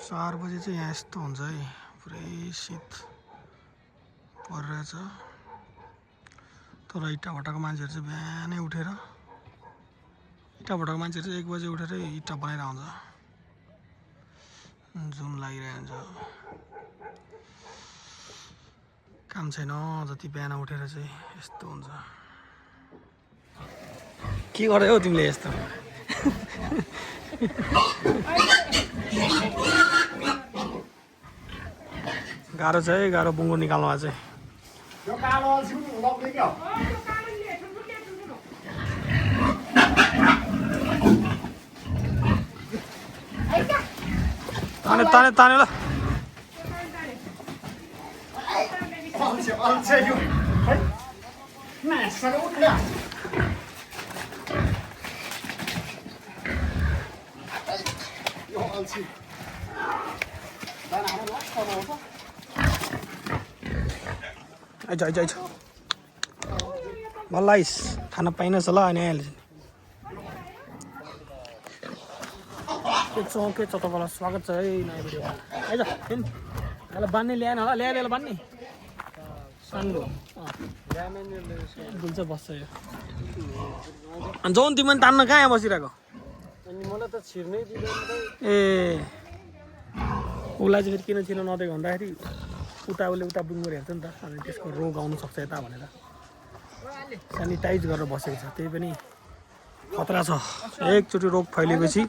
4 बजे चाहिँ यहाँ यस्तो हुन्छ है, पुरै शीत परिरहेछ। तर इट्टाभट्टाको मान्छेहरू चाहिँ बिहानै उठेर इट्टाभट्टाको मान्छेहरू चाहिँ 1 बजे उठेर इट्टा बनाइरहन्छ, जुन लागिरहेको हुन्छ। काम छैन जति बिहान उठेर चाहिँ यस्तो हुन्छ। के गरे हो तिमीले यस्तो? गाह्रो छ है, गाह्रो बुङ्गो निकाल्नुमा चाहिँ। ताने ताने ल। आइज आइज आइज बल्ल आइस, खाना पाइनछ ल अनि आइहाल्छ। के छ तपाईँलाई स्वागत छ है नयाँ भिडियोमा। आइज फिन यसलाई बान्ने ल्याएन होला, ल्याएर बान्ने साङ्गो गुल्छ बस्छ यो। अनि जौन तिमी पनि तान्न कहाँ यहाँ बसिरहेको? अनि मलाई त छिर्नै दिँदैन। ए उसलाई चाहिँ फेरि किन छिर्न नदिएको भन्दाखेरि उता उसले उता बुङ्गो हेर्छ नि त, अनि त्यसको रोग आउनु सक्छ यता भनेर सेनिटाइज गरेर बसेको छ। त्यही पनि खतरा छ, एकचोटि रोग फैलिएपछि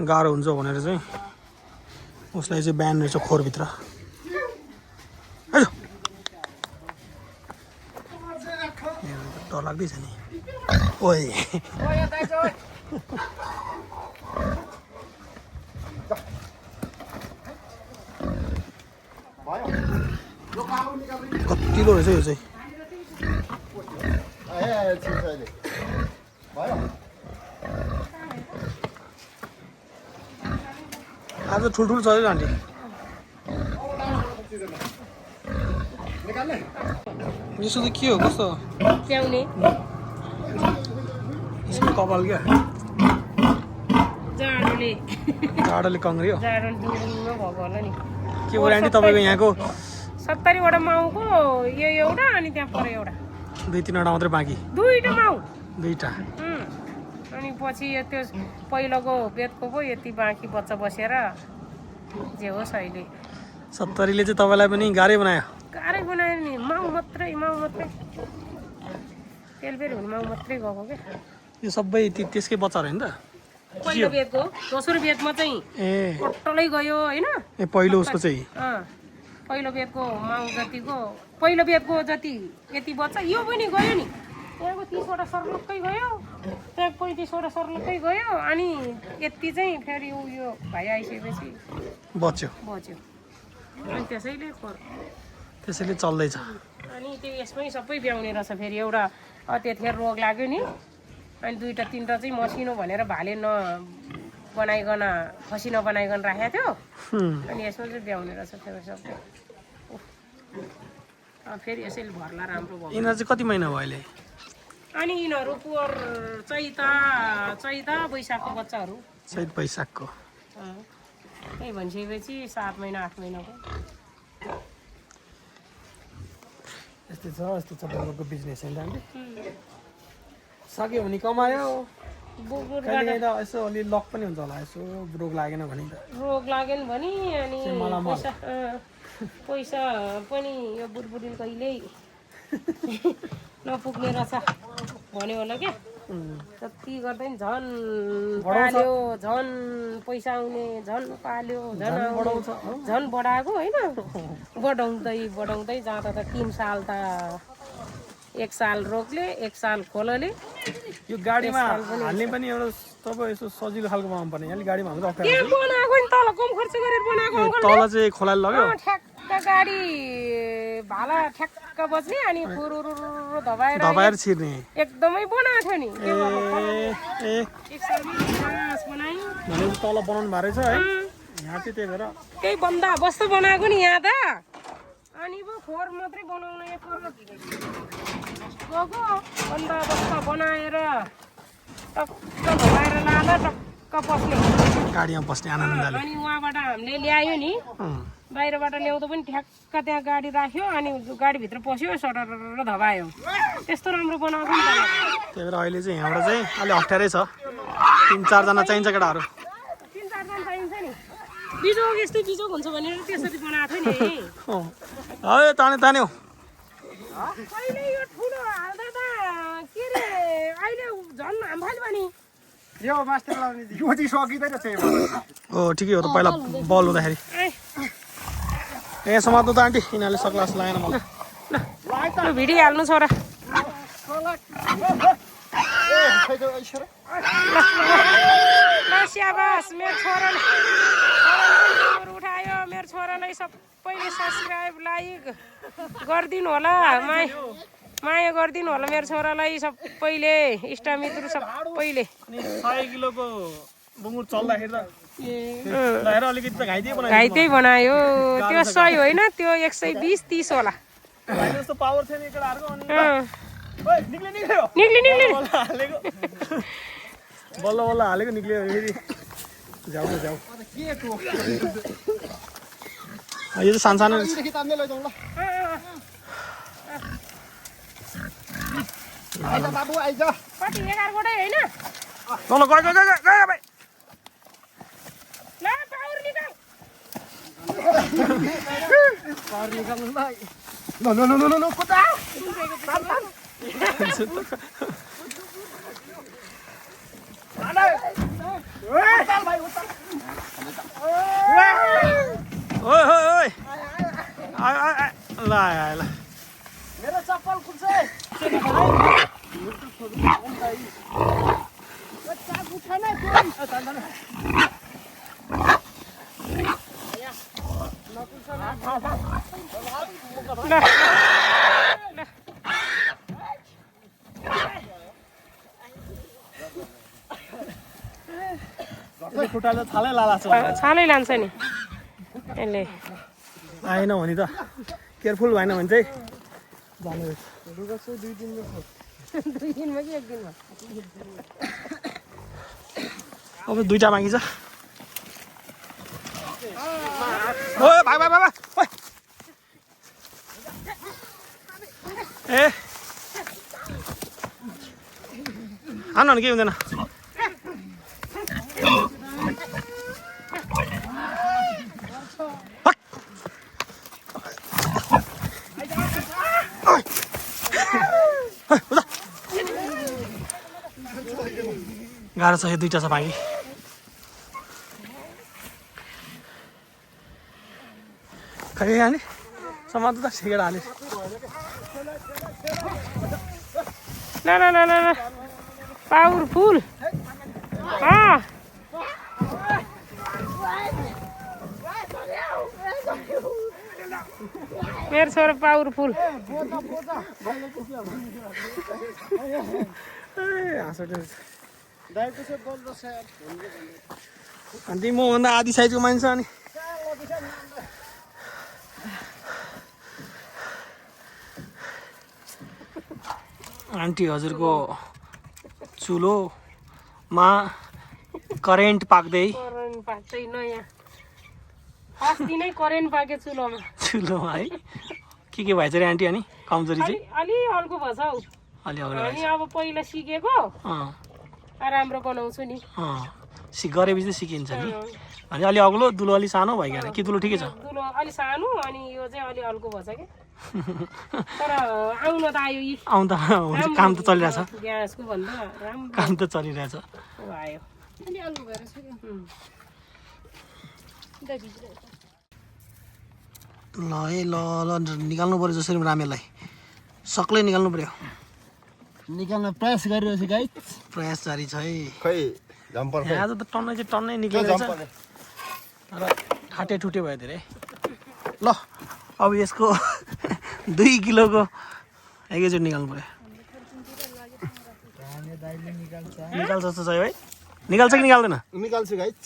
गाह्रो हुन्छ भनेर चाहिँ उसलाई चाहिँ बिहान रहेछ खोरभित्र। डर लाग्दैछ नि। ओइ कतिलो रहेछ यो चाहिँ। आज ठुल्ठुलो छ है आन्टी। यसो त के हो, कस्तो च्याउने यसको कपाल क्या जाडोले जाडोले कङ्ग्रियो। जाडोले दुर्गुङ्ग भएको होला नि। के हो आन्टी तपाईँको यहाँको? 70 वटा माउको यो एउटा अनि त्यहाँ पर एउटा 2-3 वटा मात्रै बाँकी? 2टा माउ 2टा। अनि पछि यो त्यो पहिलोको बेदको पो यति बाँकी बच्चा बसेर जे होस् अहिले 70ले चाहिँ तपाईँलाई पनि गाह्रै बनायो? गाह्रै बनायो नि, माउ मात्रै तेलबेर हुने माउ मात्रै गएको क्या। यो सबै त्यसकै बच्चाहरू होइन त? पहिलो बेदको दोस्रो बेदमा चाहिँ टोटलै गयो होइन। ए पहिलो उसको चाहिँ पहिलो बेदको माउ जतिको पहिलो बेदको जति यति बच्चा यो पनि गयो नि। त्यहाँको 30 वटा सर्लक्कै गयो, त्यहाँ 35 वटा सर्लक्कै गयो। अनि यति चाहिँ फेरि यो भाइ आइसकेपछि बच्यो। अनि त्यसैले चल्दैछ। अनि त्यो यसमै सबै ब्याउने रहेछ। फेरि एउटा त्यतिखेर रोग लाग्यो नि, अनि 2-3टा चाहिँ मसिनो भनेर भाले बनाइकन खसी नबनाइकन राखेको थियो। अनि यसमा चाहिँ ब्याउने रहेछ फेरि सबै। फेरि यसैले भर्ला राम्रो भयो। यिनीहरू चाहिँ कति महिना भयो अहिले? अनि यिनीहरू पोहोर चैता वैशाखको बच्चाहरू। चैत वैशाखको त्यही भनिसकेपछि 7 महिना 8 महिनाको। यस्तै छ तपाईँको बिजनेस होइन आन्टी? सक्यो भने कमायो, कहिले त यसो अलि लक पनि हुन्छ होला, यसो रोग लागेन भने त। रोग लागेन भने अनि पैसा पनि यो बुढबुढी कहिल्यै नपुग्ने रहेछ भन्यो होला क्या। जति गर्दा नि झन् पाल्यो, झन् पैसा आउने, झन् पाल्यो, झन् बढाएको होइन। बढाउँदै जाँदा त 3 साल त 1 साल रोगले 1 साल खोलले। यो गाडीमा हाल्ने पनि एउटा तपाईँ यसो सजिलो खालको बनाउनु पर्ने। यहाँ गाडीमा हाल्नु बनाएको नि, तल कम खर्च गरेर बनाएको। तल चाहिँ खोलाले लग्यो, ठ्याक्क गाडी भाला ठ्याक्क बज्ने अनि फुरुरु दबाएर छिर्ने एकदमै बनाएको थियो नि। भने तल बनाउनु भएको रहेछ है। यहाँ चाहिँ त्यही भएर केही बन्दोबस्त बनाएको नि यहाँ त। अनि पो खोर मात्रै बनाउन गएको बन्दोबस्त बनाएर टक्क भएर लाँदा टक्क ठ्याक्क पस्ने गाडीमा बस्ने आनन्दले अनि उहाँबाट हामीले ल्यायो नि बाहिरबाट ल्याउँदा पनि ठ्याक्क त्यहाँ गाडी राख्यो अनि गाडीभित्र पस्यो सटर धपायो त्यस्तो राम्रो बनाएको नि त त्यही भएर अहिले चाहिँ यहाँबाट चाहिँ अलि अप्ठ्यारै छ 3-4 जना चाहिन्छ केटाहरू 3-4 जना चाहिन्छ नि बिजोग यस्तै बिजोग हुन्छ भनेर त्यसरी बनाएको थियो नि है तान्यो अहिले यो ठुलो हाल्दा त के रे अहिले झन् हामफाल्यो भने यो मास्टर लाउने यो चाहिँ सकिँदैन चाहिँ हो ठिकै हो त पहिला बल हुँदाखेरि ए समात्नु त आन्टी यिनीहरूले सक्ला जस्तो लागेन मलाई ल भिडियो हाल्नु छोरा ल स्याबास मेरो छोराले उठायो मेरो छोरालाई सबैले सब्सक्राइब लाइक गरिदिनु होला माया गरिदिनु होला मेरो छोरालाई सबैले इष्टमित्र सबैले 100 किलोको बुङ्गुर चल्दाखेरि त अलिकति त घाइते बनायो त्यो 100 होइन त्यो 120-30 होला जस्तो पावर थियो नि केटाहरूको निक्ल्यो बल्ल बल्ल हालेको निक्ल्यो फेरि जाऊ यो चाहिँ सानो बाबु आइज कति 11 गोटै होइन ल गयो भाइ ल पावर निकाल पावर निकाल्नु ल कता ओइ ल मेरो चप्पल खुल्छ खुट्टाले छालै लालाछ छालै लान्छ नि यसले आएन भने त केयरफुल भएन भने चाहिँ जानु 2 दिनमा कि 1 दिनमा अब 2टा बाँकी छ ओए भाइ ओए ए हान्न भने केही हुँदैन गाह्रो छ यो 2टा छ बाँकी खै हाने समात्नु त ठिकेर हाले ल पावरफुल मेरो छोरा पावरफुल अनि मभन्दा आधी साइजको मान्छे अनि आन्टी हजुरको चुलोमा करेन्ट पाक्दै नयाँ अस्ति नै करेन्ट पाके चुलोमा है के भएछ रे आन्टी अनि कमजोरी चाहिँ अलि हल्को भएछ हौ अनि अब पहिला सिकेको राम्रो बनाउँछु नि गरेपछि सिकिन्छ नि अनि अलि अग्लो दुलो अलि सानो भइगयो कि दुलो ठिकै छ दुलो अलि सानो अनि यो चाहिँ अलि हल्को भएछ के तर आउन त आयो यी आउँदा हुन्छ काम त चलिरहेछ ग्यासको भन्दा राम्रो काम त चलिरहेछ आयो अलि हल्को भएर ल है ल निकाल्नु पर्यो जसरी रामेलाई सक्लै निकाल्नु पर्यो निकाल्न प्रयास गरिरहेछु गाइस प्रयास जारी छ है खै जम्पर आज त टन्नै निक्लिरहेछ तर ठाटे ठुटे भयो धेरै ल अब यसको 2 किलोको एकैचोटि निकाल्नु पर्यो निकाल्छ जस्तो छ है निकाल्छ कि निकाल्दैन निकाल्छु गाइस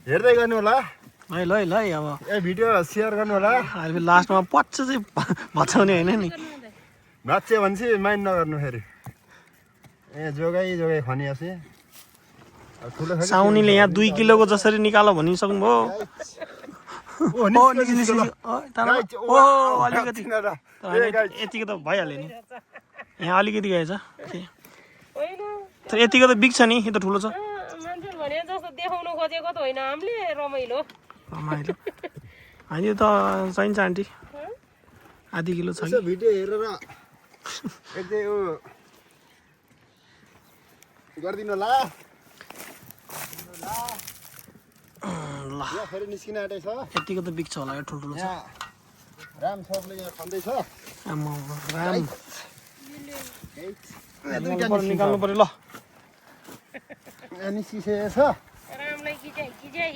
हेर्दै गर्नु होला है ल अब ए भिडियो सेयर गर्नु होला अहिले लास्टमा पच्च चाहिँ भचाउने होइन नि भाँच्यो भने चाहिँ माइन्ड नगर्नु फेरि ए जोगाइ खनियासे ठुलो छ कि साउनीले यहाँ 2 किलोको जसरी निकालो भनिसक्नुभयो ओ ओ निस्कियो गाइस, ओ अलिकति यतिको त भइहाल्यो नि यहाँ अलिकति गएछ होइन तर यतिको त बिग्छ नि यो त ठुलो छ मान्छे भने जस्तो देखाउनु खोजेको त होइन हामीले रमाइलो रमाइलो होइन यो त चाहिन्छ आन्टी आधी किलो छ यसो भिडियो हेरेर एकदै उ गरिदिनु होला ल यहाँ फेरि निस्किन आँटेछ यतिको त बिग्छ होला यो ठुल्ठुलो छ यहाँ राम सबले यहाँ खन्दैछ आम्मा राम दुईटा निकाल्नु पर्यो ल यहाँ निस्किसकेको छ रामलाई किजाइ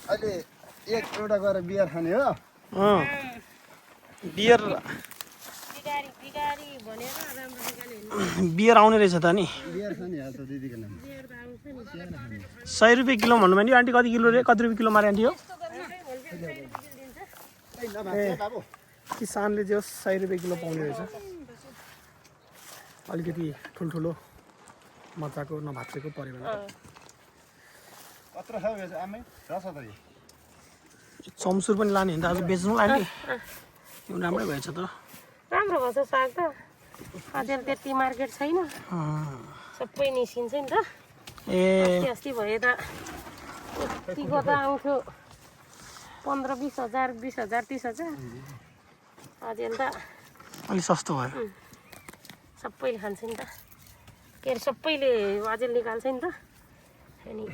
अहिले एउटा गएर बियर खाने हो बियर बिगारी भनेर राम्रो निकाल्यो बियर आउने रहेछ त नि बियर खाने हो त दिदीको नाम बियर त आउँछ नि 100 रुपियाँ किलो भन्नुभयो नि आन्टी कति किलो रे कति रुपियाँ किलो मारे आन्टी हो बाबु किसानले चाहिँ 100 रुपियाँ किलो पाउने रहेछ अलिकति ठुल्ठुलो मजाको नभात्रेको पऱ्यो भने कत्रो छ बेच आमै रस त यो चम्सुर पनि लाने भने त आज बेच्नु आन्टी यो राम्रै भएछ त राम्रो भएछ साग त अझै त्यति मार्केट छैन सबै निस्किन्छ नि त ए अस्ति भए त यतिको त आउँथ्यो 15-20 हजार 20 हजार 30 हजार अझै त अलिक सस्तो भयो सबैले खान्छ नि त के अरे सबैले अझै निकाल्छ नि त अनि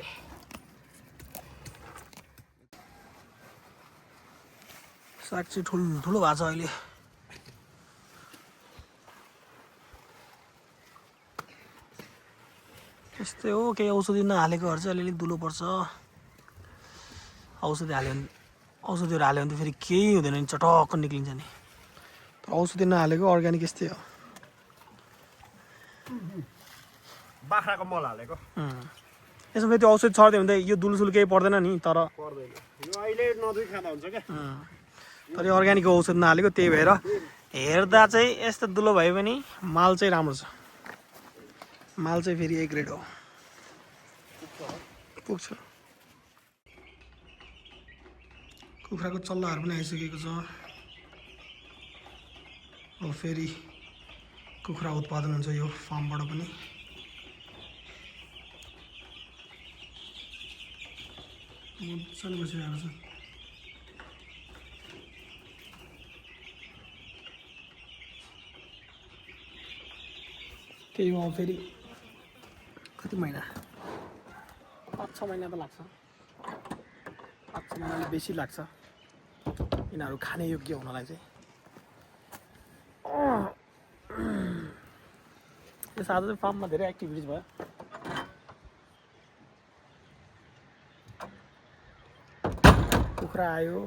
साग चाहिँ ठुलो भएको छ अहिले त्यस्तै हो केही औषधि नहालेकोहरू चाहिँ अलिअलि दुलो पर्छ औषधिहरू हाल्यो भने त फेरि केही हुँदैन नि चटक्क निक्लिन्छ नि तर औषधि नहालेको अर्ग्यानिक यस्तै हो बाख्राको मल हालेको यसमा फेरि त्यो औषधि छरिदियो भने त यो दुलसुल केही पर्दैन नि तर पर्दैन यो अहिले नदुई खाँदा हुन्छ क्या तर यो अर्ग्यानिकको औषध नहालेको त्यही भएर हेर्दा चाहिँ यस्तो दुलो भए पनि माल चाहिँ राम्रो छ माल चाहिँ फेरि ए ग्रेड हो पुग्छ कुखुराको चल्लाहरू पनि आइसकेको छ अब फेरि कुखुरा उत्पादन हुन्छ यो फार्मबाट पनि मजाले बसिरहेको छ त्यही हो फेरि कति महिना 5-6 महिना त लाग्छ 5-6 महिनाले बेसी लाग्छ यिनीहरू खाने योग्य हुनलाई चाहिँ यस आज चाहिँ फार्ममा धेरै एक्टिभिटिज भयो कुखुरा आयो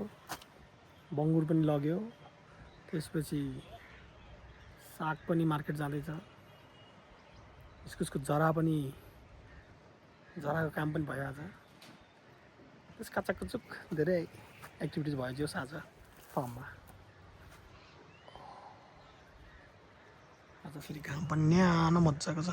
बङ्गुर पनि लग्यो त्यसपछि साग पनि मार्केट जाँदैछ इस्कुसको जराको काम पनि भयो आज त्यस काचाकुचुक धेरै एक्टिभिटिज भयो जो आज फार्ममा आज फेरि घाम पनि न्यानो मजाको छ